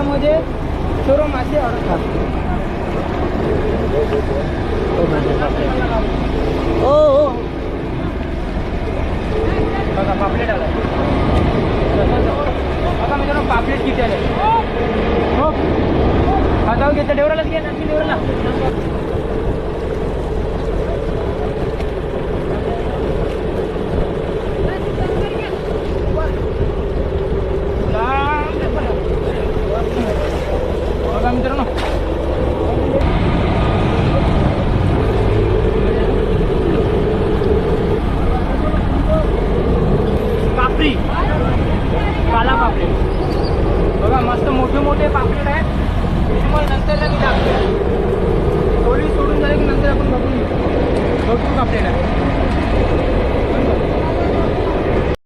मध्ये सर्व मासे अडकतात. ओ हो बघा पापलेट आला. बघा मित्रांनो पापलेट किती आले. हो जाऊ घेतलं डेवरालाच घे ना डेवराला. बघा मित्रांनो पापडी काला पापलेट बघा मस्त मोठे मोठे पापलेट आहेत. त्याच्यामुळे नंतर लगेच टाकतो थोडी सोडून झाले की नंतर आपण बघून भरपूर पापलेट आहे.